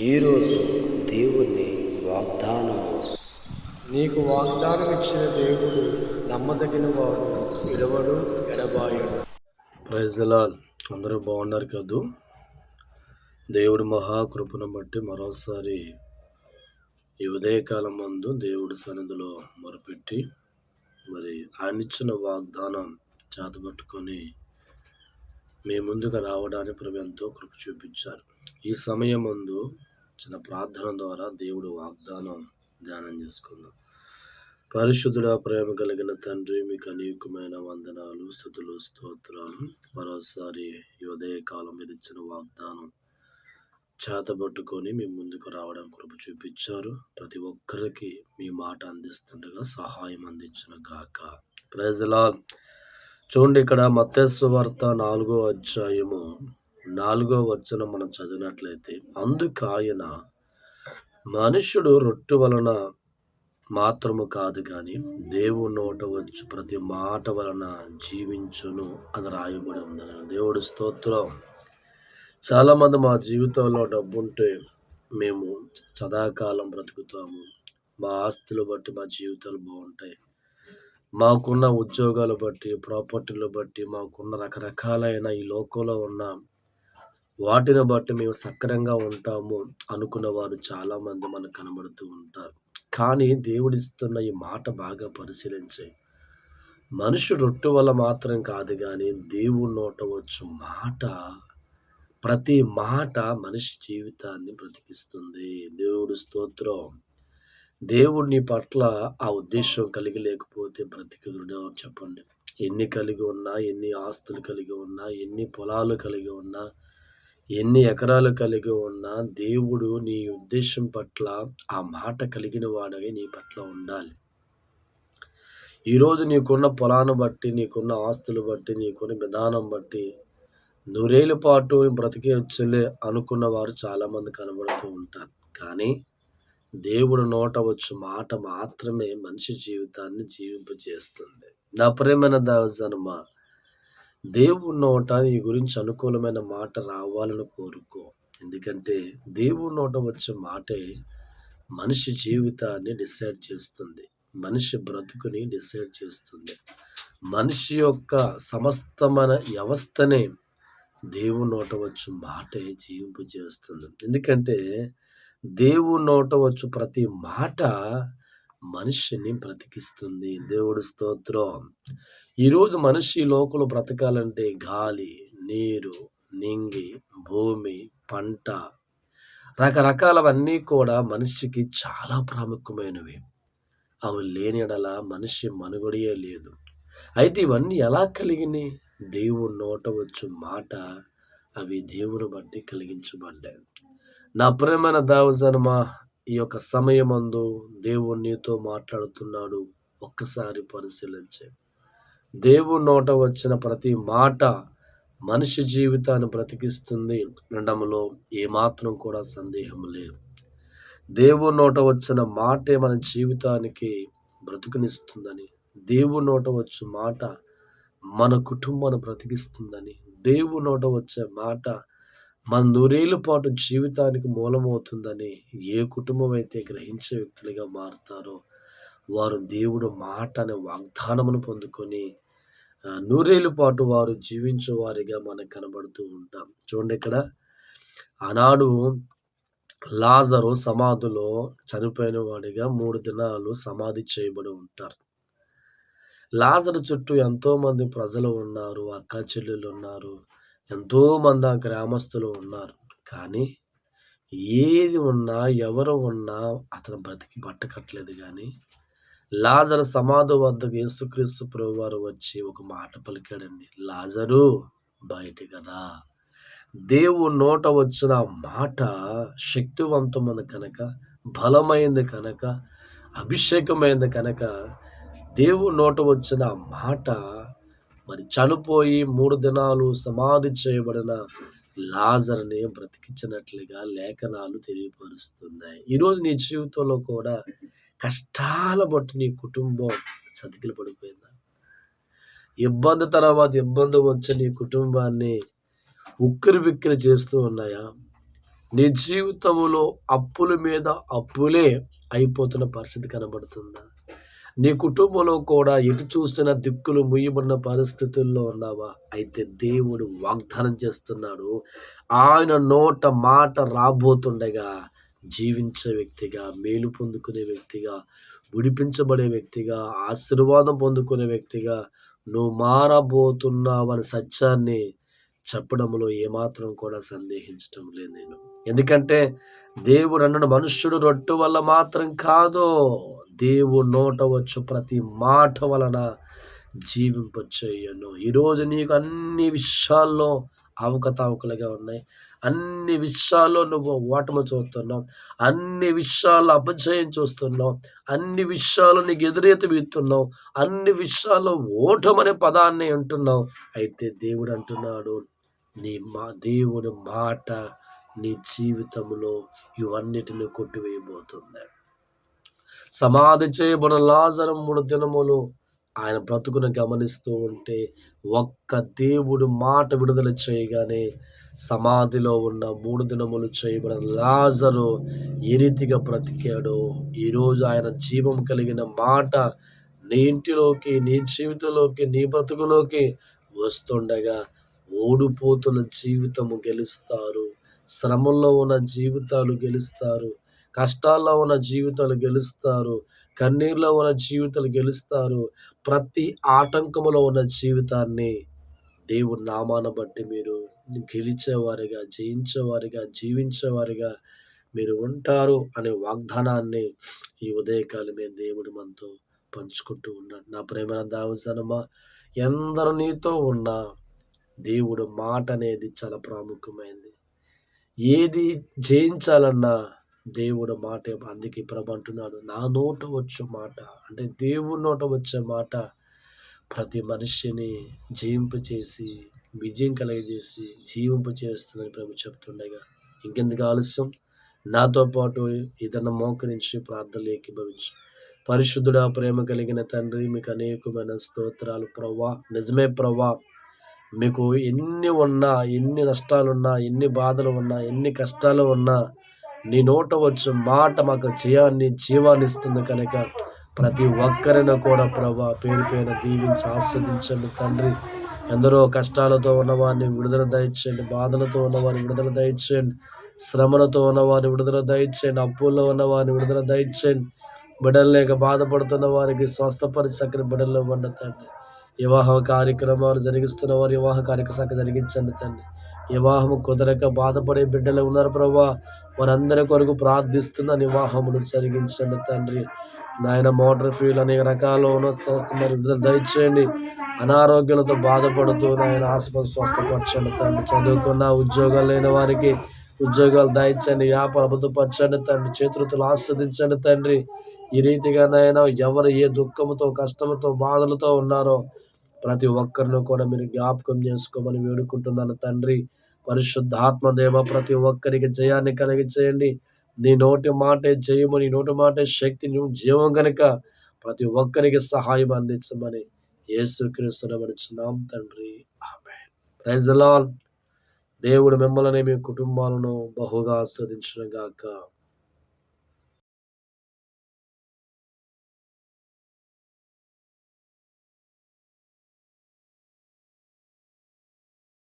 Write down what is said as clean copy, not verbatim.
ఈరోజు దేవుని వాగ్దానము. నీకు వాగ్దానం ఇచ్చిన దేవుడు నమ్మదగిన వాడు, విడవడు, ఎడబాయడు. Praise the Lord. అందరూ బాగున్నారు కదూ? దేవుడి మహాకృపను బట్టి మరోసారి ఈ ఉదయకాలం మందు దేవుడి సన్నిధిలో మొరపెట్టి మరి ఆయన ఇచ్చిన వాగ్దానం చేతబట్టుకొని మీ ముందుకు రావడానికి ప్రభు ఎంతో కృప చూపించారు. ఈ సమయం ముందు చిన్న ప్రార్థన ద్వారా దేవుడు వాగ్దానం ధ్యానం చేసుకుందాం. పరిశుద్ధుడా, ప్రేమ కలిగిన తండ్రి, మీకు అనేకమైన వందనాలు, స్తుతులు, స్తోత్రాలు. మరోసారి ఈ ఉదయకాలం మీరు ఇచ్చిన వాగ్దానం చేతబట్టుకొని మీ ముందుకు రావడం కృప చూపించారు. ప్రతి ఒక్కరికి మీ మాట అందిస్తుండగా సహాయం అందించిన గాక. Praise the lord. చూడండి, ఇక్కడ మత్తయి సువార్త 4వ అధ్యాయము 4వ వచనం మనం చదివినట్లయితే, అందుకు ఆయన, మనుష్యుడు రొట్టె వలన మాత్రము కాదు కానీ దేవుని నోట వచ్చు ప్రతి మాట వలన జీవించును అని రాయబడి ఉన్నది. దేవుడి స్తోత్రం. చాలామంది మా జీవితంలో డబ్బు ఉంటే మేము సదాకాలం బ్రతుకుతాము, మా ఆస్తులు బట్టి మా జీవితాలు బాగుంటాయి, మాకున్న ఉద్యోగాలు బట్టి, ప్రాపర్టీలు బట్టి, మాకున్న రకరకాలైన ఈ లోకంలో ఉన్న వాటిని బట్టి మేము సక్రంగా ఉంటాము అనుకున్న వారు చాలామంది మనకు కనబడుతూ ఉంటారు. కానీ దేవుడిస్తున్న ఈ మాట బాగా పరిశీలించి, మనిషి రొట్టె వల్ల మాత్రం కాదు కానీ దేవుడి నోట వచ్చు మాట, ప్రతి మాట మనిషి జీవితాన్ని బ్రతికిస్తుంది. దేవుడి స్తోత్రం. దేవుడు నీ పట్ల ఆ ఉద్దేశం కలిగి లేకపోతే బ్రతికుదుడో చెప్పండి. ఎన్ని కలిగి ఉన్నా, ఎన్ని ఆస్తులు కలిగి ఉన్నా, ఎన్ని పొలాలు కలిగి ఉన్నా, ఎన్ని ఎకరాలు కలిగి ఉన్నా, దేవుడు నీ ఉద్దేశం పట్ల ఆ మాట కలిగిన వాడై నీ పట్ల ఉండాలి. ఈరోజు నీకున్న పొలాన్ని బట్టి, నీకున్న ఆస్తులు బట్టి, నీకున్న విధానం బట్టి 100 ఏళ్ల పాటు బ్రతికేయచ్చులే అనుకున్న వారు చాలామంది కనబడుతూ ఉంటారు. కానీ దేవుడు నోట వచ్చు మాట మాత్రమే మనిషి జీవితాన్ని జీవింపజేస్తుంది. నా ప్రియమైన దైవజనమా, దేవుడి నోట నీ గురించి అనుకూలమైన మాట రావాలని కోరుకో. ఎందుకంటే దేవుడి నోట వచ్చే మాటే మనిషి జీవితాన్ని డిసైడ్ చేస్తుంది, మనిషి బ్రతుకుని డిసైడ్ చేస్తుంది, మనిషి యొక్క సమస్తమైన వ్యవస్థనే దేవుడి నోట వచ్చు మాటే జీవింపజేస్తుంది. ఎందుకంటే దేవుడి నోట వచ్చు ప్రతి మాట మనిషిని బ్రతికిస్తుంది. దేవుడి స్తోత్రం. ఈరోజు మనిషి లోకంలో బ్రతకాలంటే గాలి, నీరు, నింగి, భూమి, పంట, రకరకాలవన్నీ కూడా మనిషికి చాలా ప్రాముఖ్యమైనవి. అవి లేని యెడల మనిషి మనుగడే లేదు. అయితే ఇవన్నీ ఎలా కలిగినాయి? దేవుడి నోట వచ్చు మాట, అవి దేవుని బట్టి కలిగించబడ్డాయి. నా ప్రియమైన దైవజనమా, ఈ యొక్క సమయమందు దేవుడు నీతో మాట్లాడుతున్నాడు. ఒక్కసారి పరిశీలించే. దేవుడి నోట వచ్చిన ప్రతి మాట మనిషి జీవితాన్ని బ్రతికిస్తుంది అనడంలో ఏమాత్రం కూడా సందేహం లేదు. దేవుడి నోట వచ్చిన మాటే మన జీవితానికి బ్రతుకునిస్తుందని, దేవుడి నోట వచ్చే మాట మన కుటుంబాన్ని బ్రతికిస్తుందని, దేవుడి నోట వచ్చే మాట మన 100 ఏళ్ల పాటు జీవితానికి మూలమవుతుందని ఏ కుటుంబం అయితే గ్రహించే వ్యక్తులుగా మారుతారో వారు దేవుడు మాట అనే వాగ్దానమును పొందుకొని 100 ఏళ్ల పాటు వారు జీవించే వారిగా మనకు కనబడుతూ ఉంటాం. చూడండి, ఇక్కడ ఆనాడు లాజరు సమాధిలో చనిపోయిన వాడిగా 3 దినాలు సమాధి చేయబడి ఉంటారు. లాజరు చుట్టూ ఎంతోమంది ప్రజలు ఉన్నారు, అక్క చెల్లెలు ఉన్నారు, ఎంతోమంది ఆ గ్రామస్తులు ఉన్నారు. కానీ ఏది ఉన్నా, ఎవరు ఉన్నా అతను బ్రతికి బట్టకట్టలేదు. కానీ లాజరు సమాధి వద్దకు యేసుక్రీస్తు ప్రభువారు వచ్చి ఒక మాట పలికాడండి, లాజరు బయటికి రా. దేవుడి నోట వచ్చిన మాట శక్తివంతమైంది కనుక, బలమైంది కనుక, అభిషేకమైంది కనుక దేవుడి నోట వచ్చిన మాట మరి చనిపోయి 3 దినాలు సమాధి చేయబడిన లాజరుని బ్రతికించినట్లుగా లేఖనాలు తెలియపరుస్తున్నాయి. ఈరోజు నీ జీవితంలో కూడా కష్టాల బట్టి నీ కుటుంబం చతికిల పడిపోయిందా? ఇబ్బంది తర్వాత ఇబ్బంది వచ్చి నీ కుటుంబాన్ని ఉక్కిరి బిక్కిరి చేస్తూ ఉన్నాయా? నీ జీవితంలో అప్పుల మీద అప్పులే అయిపోతున్న పరిస్థితి కనబడుతుందా? నీ కుటుంబంలో కూడా ఎటు చూసినా దిక్కులు ముయ్యబడిన పరిస్థితుల్లో ఉన్నావా? అయితే దేవుడు వాగ్దానం చేస్తున్నాడు. ఆయన నోట మాట రాబోతుండగా జీవించే వ్యక్తిగా, మేలు పొందుకునే వ్యక్తిగా, విడిపించబడే వ్యక్తిగా, ఆశీర్వాదం పొందుకునే వ్యక్తిగా నువ్వు మారబోతున్నావనే సత్యాన్ని చెప్పడంలో ఏమాత్రం కూడా సందేహించటం లేదు నేను. ఎందుకంటే దేవుడు అన్నాడు, మనుష్యుడు రొట్టె వల్ల మాత్రం కాదు, దేవుడు నోట వచ్చు ప్రతి మాట వలన జీవింపచేయును. ఈరోజు నీకు అన్ని విషయాల్లో అవకతవకలుగా ఉన్నాయి. అన్ని విషయాల్లో నువ్వు ఓటమి చూస్తున్నావు. అన్ని విషయాల్లో అపజయం చూస్తున్నావు. అన్ని విషయాల్లో నీకు ఎదురీత వీస్తున్నావు. అన్ని విషయాల్లో ఓటమనే పదాన్ని అంటున్నావు. అయితే దేవుడు అంటున్నాడు, దేవుని మాట నీ జీవితంలో ఇవన్నిటిని కొట్టివేయబోతుంది. సమాధి చేయబడిన లాజరు 3 దినములు ఆయన బ్రతుకును గమనిస్తూ ఉంటే ఒక్క దేవుడు మాట విడుదల చేయగానే సమాధిలో ఉన్న 3 దినములు చేయబడిన లాజరు ఏ రీతిగా బ్రతికాడో ఈరోజు ఆయన జీవం కలిగిన మాట నీ ఇంటిలోకి, నీ జీవితంలోకి, నీ బ్రతుకులోకి వస్తుండగా ఓడిపోతున్న జీవితము గెలుస్తారు. శ్రమల్లో ఉన్న జీవితాలు గెలుస్తారు. కష్టాల్లో ఉన్న జీవితాలు గెలుస్తారు. కన్నీరులో ఉన్న జీవితాలు గెలుస్తారు. ప్రతి ఆటంకములో ఉన్న జీవితాన్ని దేవుని నామాన బట్టి మీరు గెలిచేవారిగా, జయించేవారిగా, జీవించేవారిగా మీరు ఉంటారు అనే వాగ్దానాన్ని ఈ ఉదయకాలమే దేవుడు మనతో పంచుకుంటూ ఉన్నాడు. నా ప్రేమైన దావజనమా, ఎందరు నీతో ఉన్నా దేవుడు మాట అనేది చాలా ప్రాముఖ్యమైనది. ఏది జయించాలన్నా దేవుడు మాటే. అందుకే ప్రభు అంటున్నాడు, నా నోట వచ్చు మాట, అంటే దేవుని నోట వచ్చే మాట ప్రతి మనిషిని జయింపచేసి, విజయం కలగజేసి, జీవింపచేస్తుందని ప్రభు చెప్తుండగా ఇంకెందుకు ఆలస్యం? నాతో పాటు ఏదన్నా మోకరించి ప్రార్థనలు ఏకీభవించు. పరిశుద్ధుడా, ప్రేమ కలిగిన తండ్రి, మీకు అనేకమైన స్తోత్రాలు ప్రవ్వా. నిజమే ప్రవ్వా, మీకు ఎన్ని ఉన్నా, ఎన్ని నష్టాలున్నా, ఎన్ని బాధలు ఉన్నా, ఎన్ని కష్టాలు ఉన్నా నీ నోట వచ్చు మాట మాకు జీవాన్ని ఇస్తుంది కనుక ప్రతి ఒక్కరిని కూడా ప్రభా పేరు పేరున దీవించి ఆస్వాదించండి తండ్రి. ఎందరో కష్టాలతో ఉన్నవారిని విడుదల దయచేయండి, బాధలతో ఉన్నవారిని విడుదల దయచేయండి, శ్రమలతో ఉన్నవారిని విడుదల దయచేయండి, అప్పుల్లో ఉన్నవారిని విడుదల దయచేయండి. బిడ్డలు లేక బాధపడుతున్న వారికి స్వస్థపరిచి చక్కని బిడ్డలు ఇవ్వండి తండ్రి. వివాహ కార్యక్రమాలు జరిగిస్తున్న వారు వివాహ కార్యక్రమం జరిగించండి తండ్రి. వివాహము కుదరక బాధపడే బిడ్డలు ఉన్నారు ప్రభా, వారందరి కొరకు ప్రార్థిస్తున్న వివాహములు జరిగించండి తండ్రి. నాయన మోటార్ ఫీల్ అనేక రకాల మరి విడుదల దయచేయండి. అనారోగ్యాలతో బాధపడుతూ నాయన ఆసుపత్రి స్వస్థపరచండి తండ్రి. చదువుకున్న ఉద్యోగాలు లేని వారికి ఉద్యోగాలు దయచండి, వ్యాపార అభివృద్ధిపరచండి తండ్రి. చేతులతో ఆస్వాదించండి తండ్రి. ఈ రీతిగా నాయన ఎవరు ఏ దుఃఖముతో, కష్టముతో, బాధలతో ఉన్నారో ప్రతి ఒక్కరిని కూడా మీరు జ్ఞాపకం చేసుకోమని వేడుకుంటున్నాను తండ్రి. పరిశుద్ధాత్మ దేవ, ప్రతి ఒక్కరికి జయాన్ని కలిగించేయండి. నీ నోటి మాటే జయము, నీ నోటి మాటే శక్తి, నువ్వు జీవం కనుక ప్రతి ఒక్కరికి సహాయం అందించమని యేసుక్రీస్తుని నడుచున్నాం తండ్రి. ఆమేన్. Praise the Lord. దేవుడు మిమ్మల్ని మీ కుటుంబాలను బహుగా ఆస్వాదించును గాక.